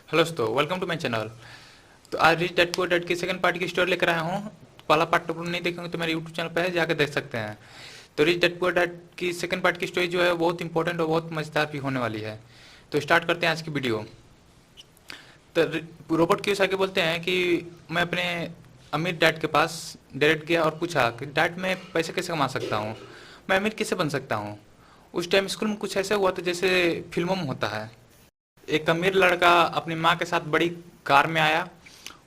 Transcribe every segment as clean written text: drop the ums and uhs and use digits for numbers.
Hello दोस्तों, welcome to my channel. तो आज रिच डैड पुअर डैड की सेकंड पार्ट की स्टोरी लेकर आया हूँ। पहला पार्ट तो नहीं देखेंगे तो मेरे यूट्यूब चैनल पर है, जाकर देख सकते हैं। तो रिच डैड पुअर डैड की सेकंड पार्ट की स्टोरी जो है बहुत इंपॉर्टेंट और बहुत मजेदार भी होने वाली है। तो स्टार्ट करते हैं आज की वीडियो। तो रॉबर्ट कियोसाकी बोलते हैं कि मैं अपने अमीर डैड के पास डायरेक्ट गया और पूछा कि डैड मैं पैसे कैसे कमा सकता हूँ, मैं अमीर कैसे बन सकता हूँ। उस टाइम स्कूल में कुछ ऐसा हुआ था जैसे फिल्मों में होता है। एक अमीर लड़का अपनी माँ के साथ बड़ी कार में आया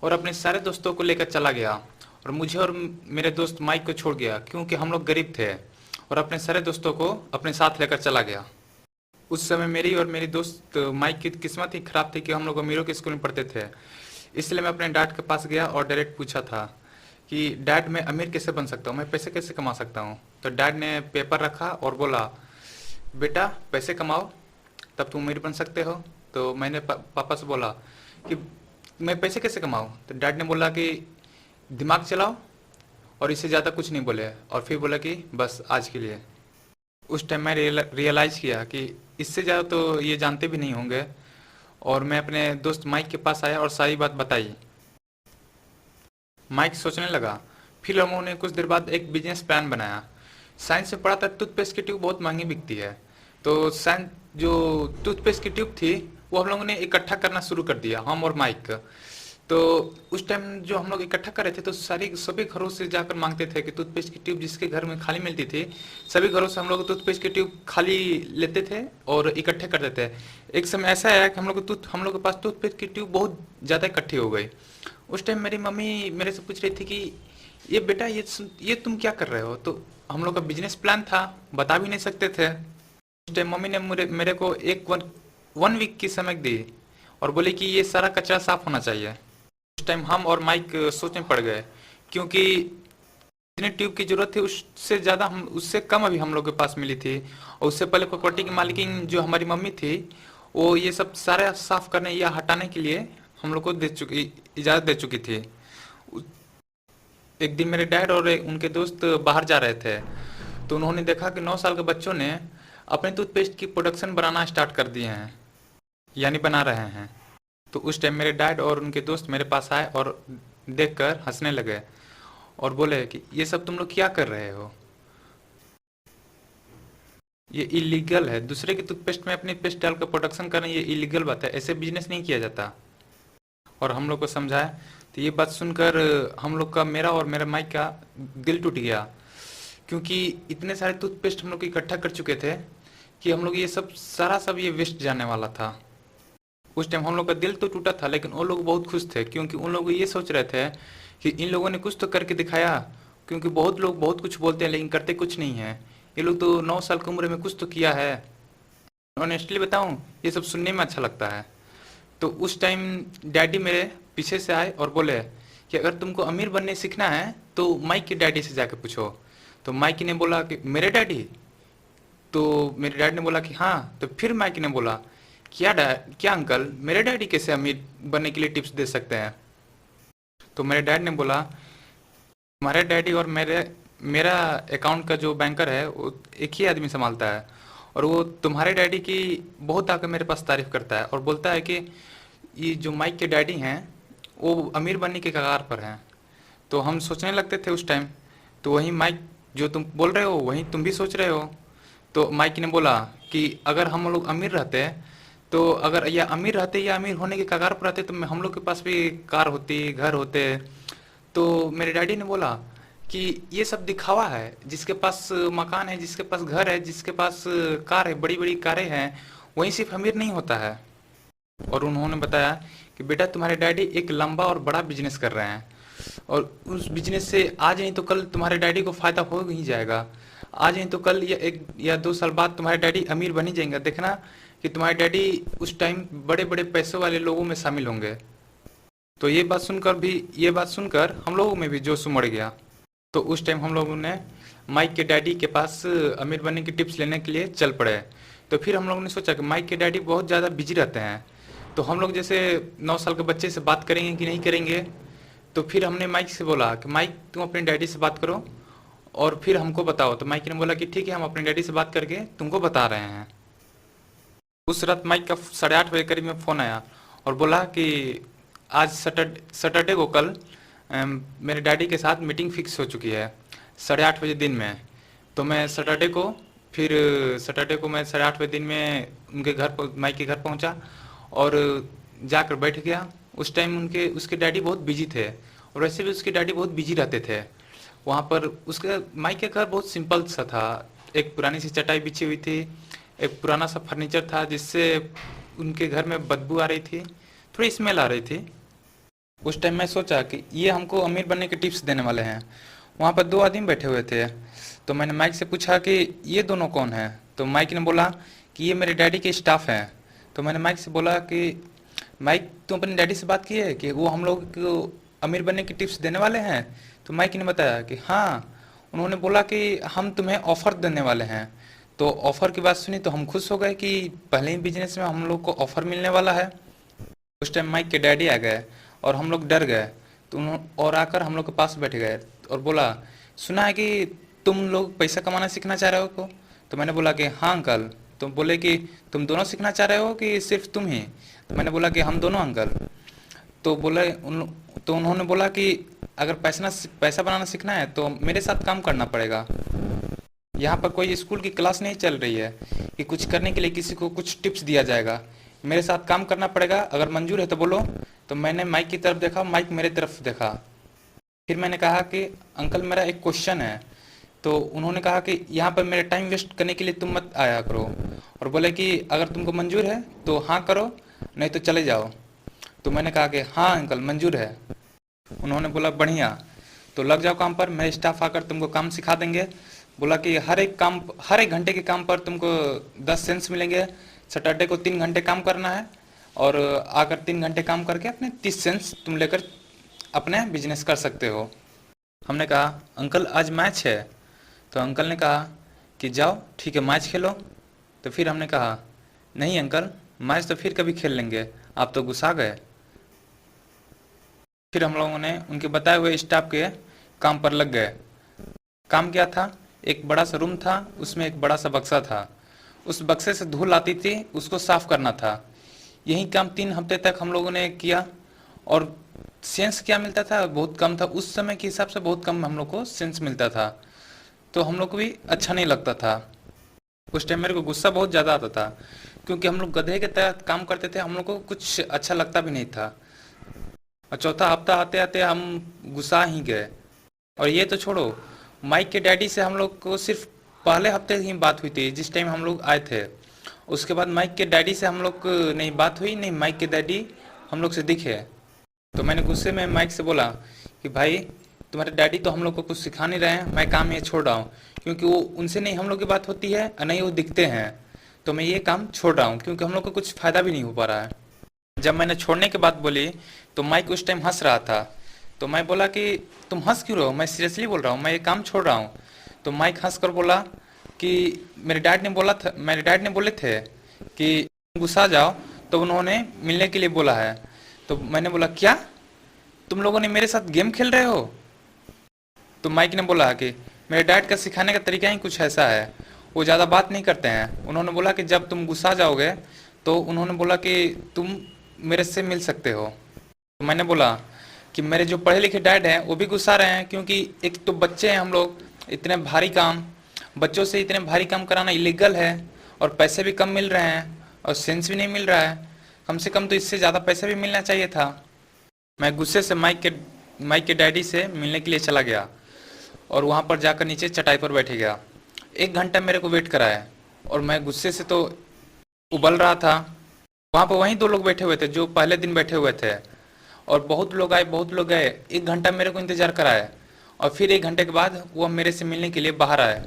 और अपने सारे दोस्तों को लेकर चला गया और मुझे और मेरे दोस्त माइक को छोड़ गया क्योंकि हम लोग गरीब थे, और अपने सारे दोस्तों को अपने साथ लेकर चला गया। उस समय मेरी और मेरी दोस्त माइक की किस्मत ही खराब थी कि हम लोग अमीरों के स्कूल में पढ़ते थे। इसलिए मैं अपने डैड के पास गया और डायरेक्ट पूछा था कि डैड मैं अमीर कैसे बन सकता हूँ, मैं पैसे कैसे कमा सकता हूँ। तो डैड ने पेपर रखा और बोला, बेटा पैसे कमाओ तब तुम अमीर बन सकते हो। तो मैंने पापा से बोला कि मैं पैसे कैसे कमाऊँ। तो डैड ने बोला कि दिमाग चलाओ, और इससे ज़्यादा कुछ नहीं बोले, और फिर बोला कि बस आज के लिए। उस टाइम मैं रियलाइज़ किया कि इससे ज़्यादा तो ये जानते भी नहीं होंगे, और मैं अपने दोस्त माइक के पास आया और सारी बात बताई। माइक सोचने लगा। फिर हम लोगों ने कुछ देर बाद एक बिजनेस प्लान बनाया। साइंस में पढ़ा था टूथपेस्ट की ट्यूब बहुत महंगी बिकती है। तो साइंस जो टूथपेस्ट की ट्यूब थी वो हम लोगों ने इकट्ठा करना शुरू कर दिया, हम और माइक। तो उस टाइम जो हम लोग इकट्ठा कर रहे थे तो सभी घरों से जाकर मांगते थे कि टूथपेस्ट की ट्यूब जिसके घर में खाली मिलती थी, सभी घरों से हम लोग टूथपेस्ट की ट्यूब खाली लेते थे और इकट्ठे करते थे। एक समय ऐसा आया कि हम लोग के पास टूथपेस्ट की ट्यूब बहुत ज़्यादा इकट्ठी हो गई। उस टाइम मेरी मम्मी मेरे से पूछ रही थी कि ये बेटा ये तुम क्या कर रहे हो। तो हम लोग का बिजनेस प्लान था, बता भी नहीं सकते थे। उस टाइम मम्मी ने मेरे को वन वीक की समय दी और बोली कि ये सारा कचरा साफ होना चाहिए। उस टाइम हम और माइक सोच में पड़ गए, क्योंकि जितनी ट्यूब की जरूरत थी उससे ज़्यादा हम उससे कम अभी हम लोग के पास मिली थी। और उससे पहले प्रॉपर्टी की मालिकिन जो हमारी मम्मी थी वो ये सब सारा साफ करने या हटाने के लिए हम लोग को इजाज़त दे चुकी थी। एक दिन मेरे डैड और उनके दोस्त बाहर जा रहे थे, तो उन्होंने देखा कि 9 साल के बच्चों ने अपने टूथपेस्ट की प्रोडक्शन बनाना स्टार्ट कर दिए हैं, यानी बना रहे हैं। तो उस टाइम मेरे डैड और उनके दोस्त मेरे पास आए और देखकर हंसने लगे और बोले कि ये सब तुम लोग क्या कर रहे हो, ये इलीगल है। दूसरे के टूथपेस्ट में अपनी पेस्ट डालकर प्रोडक्शन करना ये इलीगल बात है, ऐसे बिजनेस नहीं किया जाता। और हम लोग को समझाया। तो ये बात सुनकर हम लोग का, मेरा और मेरे माइक का दिल टूट गया, क्योंकि इतने सारे टूथपेस्ट हम लोग इकट्ठा कर चुके थे कि हम लोग ये सब ये वेस्ट जाने वाला था। उस टाइम हम लोग का दिल तो टूटा था, लेकिन वो लोग बहुत खुश थे क्योंकि उन लोग ये सोच रहे थे कि इन लोगों ने कुछ तो करके दिखाया। क्योंकि बहुत लोग बहुत कुछ बोलते हैं लेकिन करते कुछ नहीं है। ये लोग तो 9 साल की उम्र में कुछ तो किया है। ऑनेस्टली बताऊं, ये सब सुनने में अच्छा लगता है। तो उस टाइम डैडी मेरे पीछे से आए और बोले कि अगर तुमको अमीर बनने सीखना है तो माइक के डैडी से जाके पूछो। तो माइक ने बोला कि मेरे डैडी। तो मेरे डैड ने बोला कि हाँ। तो फिर माइक ने बोला, क्या अंकल, मेरे डैडी कैसे अमीर बनने के लिए टिप्स दे सकते हैं। तो मेरे डैड ने बोला, हमारे डैडी और मेरा अकाउंट का जो बैंकर है वो एक ही आदमी संभालता है, और वो तुम्हारे डैडी की बहुत आकर मेरे पास तारीफ करता है और बोलता है कि ये जो माइक के डैडी हैं वो अमीर बनने के कगार पर हैं। तो हम सोचने लगते थे उस टाइम, तो वही माइक जो तुम बोल रहे हो वही तुम भी सोच रहे हो। तो माइक ने बोला कि अगर हम लोग अमीर रहते, तो अगर या अमीर रहते या अमीर होने के कगार पर रहते तो हम लोग के पास भी कार होती, घर होते। तो मेरे डैडी ने बोला कि ये सब दिखावा है, जिसके पास मकान है, जिसके पास घर है, जिसके पास कार है, बड़ी बड़ी कारें हैं, वही सिर्फ अमीर नहीं होता है। और उन्होंने बताया कि बेटा तुम्हारे डैडी एक लंबा और बड़ा बिजनेस कर रहे हैं, और उस बिजनेस से आज नहीं तो कल तुम्हारे डैडी को फायदा हो ही जाएगा। आज नहीं तो कल या 1 या 2 साल बाद तुम्हारे डैडी अमीर बन ही जाएंगे। देखना कि तुम्हारे डैडी उस टाइम बड़े बड़े पैसों वाले लोगों में शामिल होंगे। तो ये बात सुनकर हम लोगों में भी जोश उमड़ गया। तो उस टाइम हम लोगों ने माइक के डैडी के पास अमीर बनने की टिप्स लेने के लिए चल पड़े। तो फिर हम लोगों ने सोचा कि माइक के डैडी बहुत ज़्यादा बिजी रहते हैं, तो हम लोग जैसे 9 साल के बच्चे से बात करेंगे कि नहीं करेंगे। तो फिर हमने माइक से बोला कि माइक तुम अपने डैडी से बात करो और फिर हमको बताओ। तो माइक ने बोला कि ठीक है, हम अपने डैडी से बात करके तुमको बता रहे हैं। उस रात माइक का 8:30 बजे करीब में फ़ोन आया और बोला कि आज सैटरडे को कल मेरे डैडी के साथ मीटिंग फिक्स हो चुकी है 8:30 बजे दिन में। तो मैं सैटरडे को मैं 8:30 बजे दिन में उनके माई के घर पहुंचा और जाकर बैठ गया। उस टाइम उनके उसके डैडी बहुत बिजी थे और वैसे भी उसके डैडी बहुत बिजी रहते थे। वहाँ पर उसके माई के घर बहुत सिंपल सा था। एक पुरानी सी चटाई बिछी हुई थी, एक पुराना सा फर्नीचर था जिससे उनके घर में बदबू आ रही थी, थोड़ी स्मेल आ रही थी। उस टाइम मैं सोचा कि ये हमको अमीर बनने के टिप्स देने वाले हैं। वहाँ पर 2 आदमी बैठे हुए थे। तो मैंने माइक से पूछा कि ये दोनों कौन हैं। तो माइक ने बोला कि ये मेरे डैडी के स्टाफ हैं। तो मैंने माइक से बोला कि माइक, तुम अपने डैडी से बात की है कि वो हम लोग को अमीर बनने की टिप्स देने वाले हैं। तो माइक ने बताया कि हाँ, उन्होंने बोला कि हम तुम्हें ऑफर देने वाले हैं। तो ऑफर की बात सुनी तो हम खुश हो गए कि पहले ही बिजनेस में हम लोग को ऑफर मिलने वाला है। उस टाइम माइक के डैडी आ गए और हम लोग डर गए। तो उन्होंने और आकर हम लोग के पास बैठ गए और बोला, सुना है कि तुम लोग पैसा कमाना सीखना चाह रहे हो को। तो मैंने बोला कि हाँ अंकल। तो बोले कि तुम दोनों सीखना चाह रहे हो कि सिर्फ तुम ही। तो मैंने बोला कि हम दोनों अंकल। तो उन्होंने बोला कि अगर पैसा बनाना सीखना है तो मेरे साथ काम करना पड़ेगा। यहाँ पर कोई स्कूल की क्लास नहीं चल रही है कि कुछ करने के लिए किसी को कुछ टिप्स दिया जाएगा। मेरे साथ काम करना पड़ेगा, अगर मंजूर है तो बोलो। तो मैंने माइक की तरफ देखा, माइक मेरे तरफ देखा। फिर मैंने कहा कि अंकल मेरा एक क्वेश्चन है। तो उन्होंने कहा कि यहाँ पर मेरे टाइम वेस्ट करने के लिए तुम मत आया करो, और बोले कि अगर तुमको मंजूर है तो हाँ करो, नहीं तो चले जाओ। तो मैंने कहा कि हाँ अंकल मंजूर है। उन्होंने बोला बढ़िया, तो लग जाओ काम पर, मेरे स्टाफ आकर तुमको काम सिखा देंगे। बोला कि हर एक घंटे के काम पर तुमको 10 सेंस मिलेंगे। सैटरडे को 3 घंटे काम करना है और आकर 3 घंटे काम करके अपने 30 सेंस तुम लेकर अपने बिजनेस कर सकते हो। हमने कहा अंकल आज मैच है। तो अंकल ने कहा कि जाओ ठीक है मैच खेलो। तो फिर हमने कहा नहीं अंकल, मैच तो फिर कभी खेल लेंगे, आप तो गुस्सा गए। फिर हम लोगों ने उनके बताए हुए स्टाफ के काम पर लग गए। काम क्या था, एक बड़ा सा रूम था, उसमें एक बड़ा सा बक्सा था। उस बक्से से धूल आती थी, उसको साफ करना था। यही काम 3 हफ्ते तक हम लोगों ने किया और सेंस क्या मिलता था, बहुत कम था। उस समय के हिसाब से बहुत कम हम लोग को सेंस मिलता था। तो हम लोग को भी अच्छा नहीं लगता था। उस टाइम मेरे को गुस्सा बहुत ज़्यादा आता था क्योंकि हम लोग गधे के तहत काम करते थे, हम लोग को कुछ अच्छा लगता भी नहीं था। और चौथा हफ्ता आते आते हम गुस्सा ही गए। और ये तो छोड़ो, माइक के डैडी से हम लोग को सिर्फ पहले हफ्ते ही बात हुई थी जिस टाइम हम लोग आए थे। उसके बाद माइक के डैडी से हम लोग को नहीं बात हुई, नहीं माइक के डैडी हम लोग से दिखे। तो मैंने गुस्से में माइक से बोला कि भाई तुम्हारे डैडी तो हम लोग को कुछ सिखा नहीं रहे हैं, मैं काम ये छोड़ रहा हूँ क्योंकि वो उनसे नहीं हम लोग की बात होती है और नहीं वो दिखते हैं। तो मैं ये काम छोड़ रहा हूँ क्योंकि हम लोग को कुछ फ़ायदा भी नहीं हो पा रहा है। जब मैंने छोड़ने के बाद बोली तो माइक उस टाइम हंस रहा था। तो मैं बोला कि तुम हंस क्यों रहे हो, मैं सीरियसली बोल रहा हूँ, मैं ये काम छोड़ रहा हूँ। तो माइक हंस कर बोला कि मेरे डैड ने बोले थे कि गुस्सा जाओ तो उन्होंने मिलने के लिए बोला है। तो मैंने बोला क्या, तुम लोगों ने मेरे साथ गेम खेल रहे हो। तो माइक ने बोला कि मेरे डैड का सिखाने का तरीका ही कुछ ऐसा है, वो ज़्यादा बात नहीं करते हैं। उन्होंने बोला कि जब तुम गुस्सा जाओगे तो उन्होंने बोला कि तुम मेरे से मिल सकते हो। तो मैंने बोला कि मेरे जो पढ़े लिखे डैड हैं वो भी गुस्सा रहे हैं क्योंकि एक तो बच्चे हैं हम लोग, इतने भारी काम, बच्चों से इतने भारी काम कराना इलीगल है और पैसे भी कम मिल रहे हैं और सेंस भी नहीं मिल रहा है। कम से कम तो इससे ज़्यादा पैसा भी मिलना चाहिए था। मैं गुस्से से माइक के डैडी से मिलने के लिए चला गया और वहाँ पर जाकर नीचे चटाई पर बैठ गया। 1 घंटा मेरे को वेट कराया और मैं गुस्से से तो उबल रहा था। वहाँ पर वहीं 2 लोग बैठे हुए थे जो पहले दिन बैठे हुए थे और बहुत लोग गए। 1 घंटा मेरे को इंतजार कराया और फिर 1 घंटे के बाद वो मेरे से मिलने के लिए बाहर आए।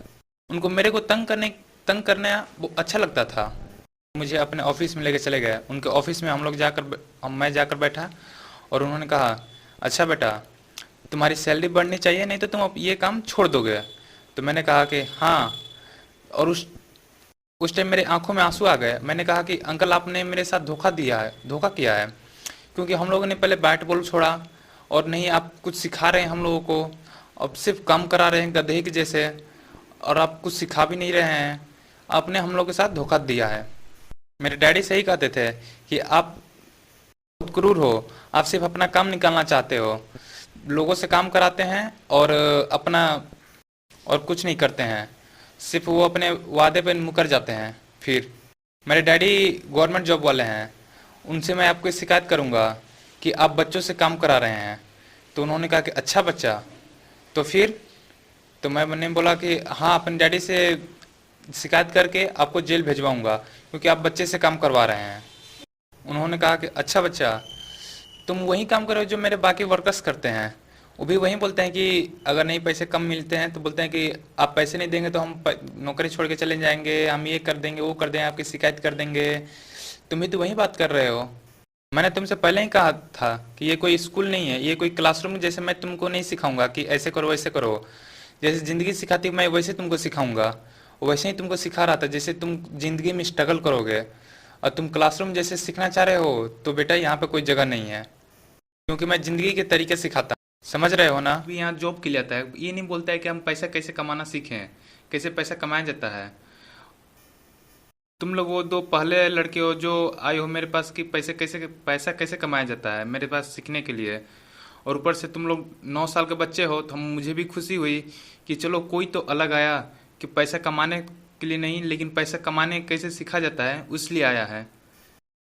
उनको मेरे को तंग करना वो अच्छा लगता था। मुझे अपने ऑफिस में लेके चले गए। उनके ऑफिस में मैं जाकर बैठा और उन्होंने कहा अच्छा बेटा, तुम्हारी सैलरी बढ़नी चाहिए नहीं तो तुम अब ये काम छोड़ दोगे। तो मैंने कहा कि हाँ। और उस टाइम मेरे आंखों में आंसू आ गए। मैंने कहा कि अंकल आपने मेरे साथ धोखा किया है क्योंकि हम लोगों ने पहले बैट बॉल छोड़ा और नहीं आप कुछ सिखा रहे हैं हम लोगों को, अब सिर्फ काम करा रहे हैं गधे के जैसे, और आप कुछ सिखा भी नहीं रहे हैं। आपने हम लोग के साथ धोखा दिया है। मेरे डैडी सही कहते थे कि आप बहुत क्रूर हो। आप सिर्फ अपना काम निकालना चाहते हो, लोगों से काम कराते हैं और अपना और कुछ नहीं करते हैं, सिर्फ वो अपने वादे पे मुकर जाते हैं। फिर मेरे डैडी गवर्नमेंट जॉब वाले हैं, उनसे मैं आपको शिकायत करूंगा कि आप बच्चों से काम करा रहे हैं। तो उन्होंने कहा कि अच्छा बच्चा। तो फिर तो मैंने बोला कि हाँ, अपने डैडी से शिकायत करके आपको जेल भिजवाऊंगा क्योंकि आप बच्चे से काम करवा रहे हैं। उन्होंने कहा कि अच्छा बच्चा, तुम वही काम करो जो मेरे बाकी वर्कर्स करते हैं। वो भी वही बोलते हैं कि अगर नहीं पैसे कम मिलते हैं तो बोलते हैं कि आप पैसे नहीं देंगे तो हम नौकरी छोड़ के चले जाएंगे, हम ये कर देंगे, वो कर देंगे, आपकी शिकायत कर देंगे। तुम भी तो वही बात कर रहे हो। मैंने तुमसे पहले ही कहा था कि ये कोई स्कूल नहीं है, ये कोई क्लासरूम जैसे मैं तुमको नहीं सिखाऊंगा कि ऐसे करो वैसे करो। जैसे ज़िंदगी सिखाती मैं वैसे तुमको सिखाऊंगा, वैसे ही तुमको सिखा रहा था जैसे तुम ज़िंदगी में स्ट्रगल करोगे। और तुम क्लासरूम जैसे सीखना चाह रहे हो तो बेटा यहाँ पे कोई जगह नहीं है, क्योंकि मैं ज़िंदगी के तरीके सिखाता हूँ। समझ रहे हो ना? भी यहाँ जॉब के लिए आता है, ये नहीं बोलता है कि हम पैसा कैसे कमाना सीखें, कैसे पैसा कमाया जाता है। तुम लोग वो दो पहले लड़के हो जो आए हो मेरे पास कि पैसा कैसे कमाया जाता है मेरे पास सीखने के लिए। और ऊपर से तुम लोग 9 साल के बच्चे हो, तो मुझे भी खुशी हुई कि चलो कोई तो अलग आया कि पैसा कमाने के लिए नहीं, लेकिन पैसा कमाने कैसे सीखा जाता है उसलिए आया है।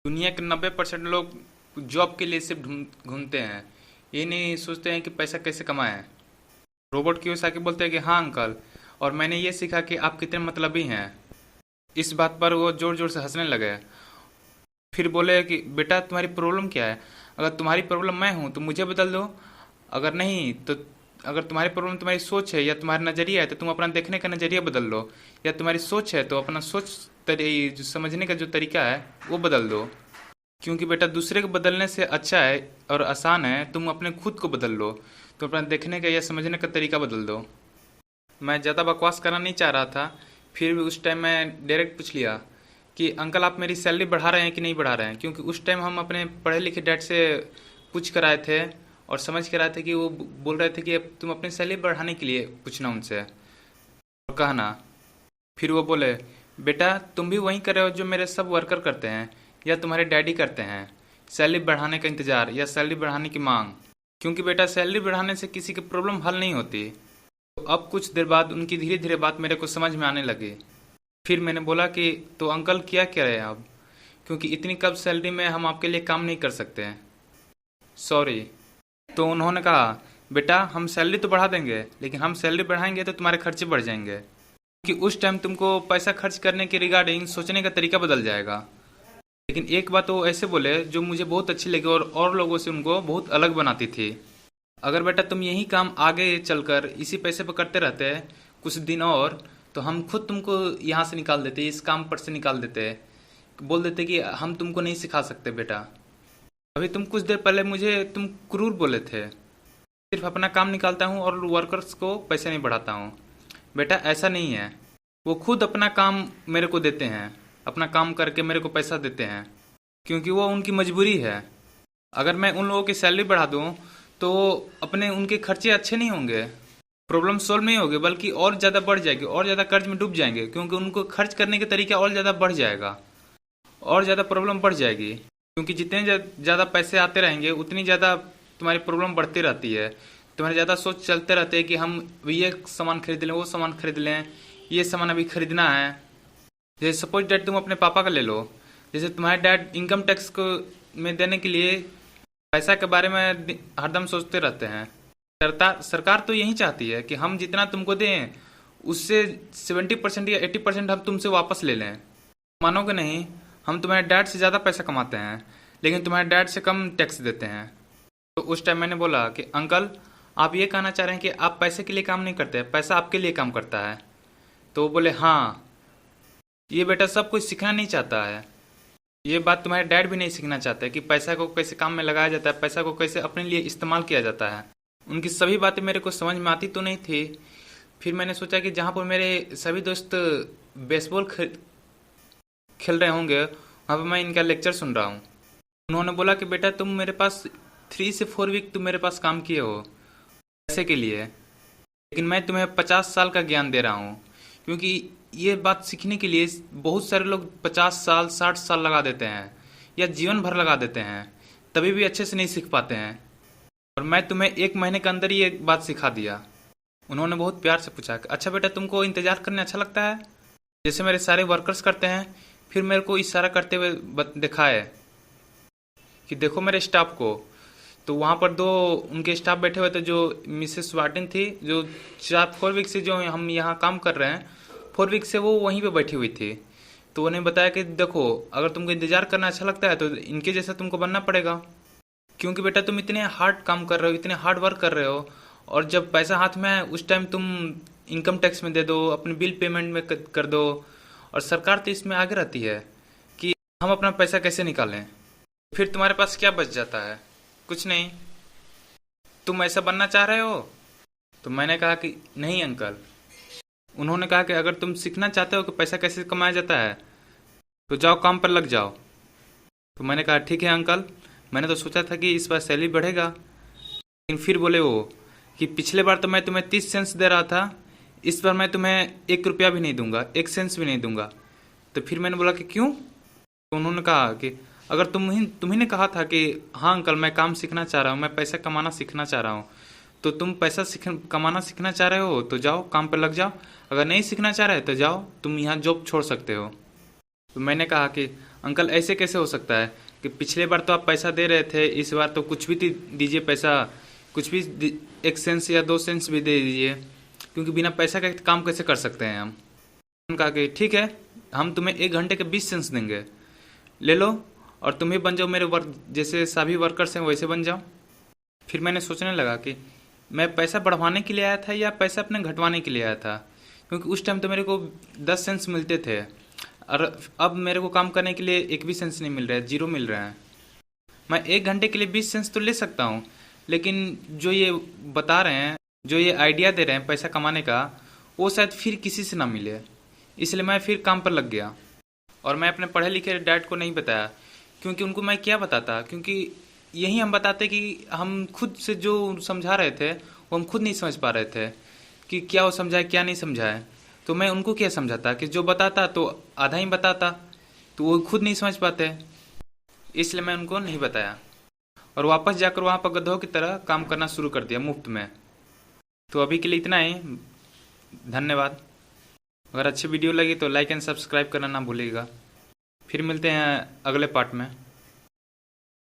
दुनिया के 90% लोग जॉब के लिए सिर्फ घूमते हैं, ये नहीं सोचते हैं कि पैसा कैसे कमाएं। रोबोट कियोसाकी बोलते हैं कि हाँ अंकल, और मैंने ये सीखा कि आप कितने मतलबी हैं। इस बात पर वो जोर जोर से हंसने लगे। फिर बोले कि बेटा तुम्हारी प्रॉब्लम क्या है? अगर तुम्हारी प्रॉब्लम मैं हूँ तो मुझे बदल दो, अगर नहीं तो अगर तुम्हारी प्रॉब्लम तुम्हारी सोच है या तुम्हारा नज़रिया है तो तुम अपना देखने का नज़रिया बदल लो, या तुम्हारी सोच है तो अपना जो समझने का जो तरीका है वो बदल दो। क्योंकि बेटा दूसरे को बदलने से अच्छा है और आसान है तुम अपने खुद को बदल लो, तो अपना देखने का या समझने का तरीका बदल दो। मैं ज़्यादा बकवास करना नहीं चाह रहा था, फिर भी उस टाइम मैं डायरेक्ट पूछ लिया कि अंकल आप मेरी सैलरी बढ़ा रहे हैं कि नहीं बढ़ा रहे हैं, क्योंकि उस टाइम हम अपने पढ़े लिखे डैड से पूछ कर आए थे और समझ कर आए थे कि वो बोल रहे थे कि तुम अपनी सैलरी बढ़ाने के लिए पूछना उनसे और कहना। फिर वो बोले बेटा तुम भी वही कर रहे हो जो मेरे सब वर्कर करते हैं या तुम्हारे डैडी करते हैं, सैलरी बढ़ाने का इंतज़ार या सैलरी बढ़ाने की मांग। क्योंकि बेटा सैलरी बढ़ाने से किसी की प्रॉब्लम हल नहीं होती। तो अब कुछ देर बाद उनकी धीरे धीरे बात मेरे को समझ में आने लगी। फिर मैंने बोला कि तो अंकल क्या कह रहे हैं आप, क्योंकि इतनी कम सैलरी में हम आपके लिए काम नहीं कर सकते हैं, सॉरी। तो उन्होंने कहा बेटा हम सैलरी तो बढ़ा देंगे, लेकिन हम सैलरी बढ़ाएंगे तो तुम्हारे खर्चे बढ़ जाएंगे, क्योंकि उस टाइम तुमको पैसा खर्च करने के रिगार्डिंग सोचने का तरीका बदल जाएगा। लेकिन एक बात वो ऐसे बोले जो मुझे बहुत अच्छी लगी और लोगों से उनको बहुत अलग बनाती थी। अगर बेटा तुम यही काम आगे चलकर इसी पैसे पर करते रहते कुछ दिन और, तो हम खुद तुमको यहाँ से निकाल देते, इस काम पर से निकाल देते, बोल देते कि हम तुमको नहीं सिखा सकते बेटा। अभी तुम कुछ देर पहले मुझे तुम क्रूर बोले थे, सिर्फ अपना काम निकालता हूँ और वर्कर्स को पैसे नहीं बढ़ाता हूँ। बेटा ऐसा नहीं है, वो खुद अपना काम मेरे को देते हैं, अपना काम करके मेरे को पैसा देते हैं, क्योंकि वो उनकी मजबूरी है। अगर मैं उन लोगों की सैलरी बढ़ा दूँ तो अपने उनके खर्चे अच्छे नहीं होंगे, प्रॉब्लम सॉल्व नहीं होगी, बल्कि और ज़्यादा बढ़ जाएगी, और ज़्यादा कर्ज में डूब जाएंगे, क्योंकि उनको खर्च करने के तरीका और ज़्यादा बढ़ जाएगा, और ज़्यादा प्रॉब्लम बढ़ जाएगी। क्योंकि जितने ज़्यादा पैसे आते रहेंगे उतनी ज़्यादा तुम्हारी प्रॉब्लम बढ़ती रहती है। तुम्हारे ज़्यादा सोच चलते रहते हैं कि हम ये सामान खरीद लें, वो सामान खरीद लें, ये सामान अभी खरीदना है। जैसे सपोज डैड तुम अपने पापा का ले लो, जैसे तुम्हारे डैड इनकम टैक्स को में देने के लिए पैसा के बारे में हरदम सोचते रहते हैं। सरकार तो यही चाहती है कि हम जितना तुमको दें उससे 70% या 80% हम तुमसे वापस ले लें। मानोगे नहीं, हम तुम्हारे डैड से ज़्यादा पैसा कमाते हैं, लेकिन तुम्हारे डैड से कम टैक्स देते हैं। तो उस टाइम मैंने बोला कि अंकल आप ये कहना चाह रहे हैं कि आप पैसे के लिए काम नहीं करते, पैसा आपके लिए काम करता है। तो वो बोले हाँ, ये बेटा सब कुछ सीखना नहीं चाहता है, ये बात तुम्हारे डैड भी नहीं सीखना चाहते कि पैसा को कैसे काम में लगाया जाता है, पैसा को कैसे अपने लिए इस्तेमाल किया जाता है। उनकी सभी बातें मेरे को समझ में आती तो नहीं थी। फिर मैंने सोचा कि जहाँ पर मेरे सभी दोस्त बेसबॉल खेल रहे होंगे वहाँ पर मैं इनका लेक्चर सुन रहा हूँ। उन्होंने बोला कि बेटा तुम मेरे पास 3 से 4 वीक तुम मेरे पास काम किए हो पैसे के लिए, लेकिन मैं तुम्हें 50 साल का ज्ञान दे रहा हूँ। क्योंकि ये बात सीखने के लिए बहुत सारे लोग 50 साल 60 साल लगा देते हैं या जीवन भर लगा देते हैं, तभी भी अच्छे से नहीं सीख पाते हैं। और मैं तुम्हें 1 महीने के अंदर ही एक बात सिखा दिया। उन्होंने बहुत प्यार से पूछा कि अच्छा बेटा, तुमको इंतजार करना अच्छा लगता है, जैसे मेरे सारे वर्कर्स करते हैं। फिर मेरे को इशारा करते हुए दिखाए कि देखो मेरे स्टाफ को। तो वहाँ पर 2 उनके स्टाफ बैठे हुए थे, जो मिसेस वार्डन थी, जो 4 वीक से जो हम यहाँ काम कर रहे हैं, 4 वीक से वो वहीं पे बैठी हुई थी। तो उन्हें बताया कि देखो, अगर तुमको इंतजार करना अच्छा लगता है तो इनके जैसा तुमको बनना पड़ेगा, क्योंकि बेटा तुम इतने हार्ड काम कर रहे हो, इतने हार्ड वर्क कर रहे हो, और जब पैसा हाथ में आए उस टाइम तुम इनकम टैक्स में दे दो, अपने बिल पेमेंट में कर दो। और सरकार तो इसमें आगे रहती है कि हम अपना पैसा कैसे निकालें। फिर तुम्हारे पास क्या बच जाता है? कुछ नहीं। तुम ऐसा बनना चाह रहे हो? तो मैंने कहा कि नहीं अंकल। उन्होंने कहा कि अगर तुम सीखना चाहते हो कि पैसा कैसे कमाया जाता है तो जाओ काम पर लग जाओ। तो मैंने कहा ठीक है अंकल, मैंने तो सोचा था कि इस बार सैलरी बढ़ेगा। लेकिन फिर बोले वो कि पिछले बार तो मैं तुम्हें 30 सेंट्स दे रहा था, इस बार मैं तुम्हें 1 रुपया भी नहीं दूंगा, 1 सेंट्स भी नहीं दूंगा। तो फिर मैंने बोला कि क्यों? तो उन्होंने कहा कि अगर तुम्ही ने कहा था कि हाँ अंकल मैं काम सीखना चाह रहा हूँ, मैं पैसा कमाना सीखना चाह रहा हूँ, तो तुम पैसा कमाना सीखना चाह रहे हो तो जाओ काम पर लग जाओ, अगर नहीं सीखना चाह रहे तो जाओ, तुम यहाँ जॉब छोड़ सकते हो। तो मैंने कहा कि अंकल ऐसे कैसे हो सकता है कि पिछले बार तो आप पैसा दे रहे थे, इस बार तो कुछ भी दीजिए पैसा, कुछ भी 1 सेंस या 2 सेंस भी दे दीजिए, क्योंकि बिना पैसा का काम कैसे कर सकते हैं हम। उन्होंने कहा कि ठीक है, हम तुम्हें 1 घंटे के 20 सेंस देंगे, ले लो, और तुम ही बन जाओ मेरे वर्क, जैसे सभी वर्कर्स हैं वैसे बन जाओ। फिर मैंने सोचने लगा कि मैं पैसा बढ़वाने के लिए आया था या पैसा अपने घटवाने के लिए आया था, क्योंकि उस टाइम तो मेरे को 10 सेंस मिलते थे, और अब मेरे को काम करने के लिए 1 भी सेंस नहीं मिल रहा है, 0 मिल रहा है। मैं 1 घंटे के लिए 20 सेंस तो ले सकता हूँ, लेकिन जो ये बता रहे हैं, जो ये आइडिया दे रहे हैं पैसा कमाने का, वो शायद फिर किसी से ना मिले। इसलिए मैं फिर काम पर लग गया। और मैं अपने पढ़े लिखे डैड को नहीं बताया, क्योंकि उनको मैं क्या बताता, क्योंकि यही हम बताते कि हम खुद से जो समझा रहे थे वो हम खुद नहीं समझ पा रहे थे कि क्या वो समझाए क्या नहीं समझाए। तो मैं उनको क्या समझाता कि जो बताता तो आधा ही बताता, तो वो खुद नहीं समझ पाते, इसलिए मैं उनको नहीं बताया। और वापस जाकर वहाँ पर गधों की तरह काम करना शुरू कर दिया मुफ्त में। तो अभी के लिए इतना ही, धन्यवाद। अगर अच्छी वीडियो लगी तो लाइक एंड सब्सक्राइब करना ना भूलिएगा। फिर मिलते हैं अगले पार्ट में।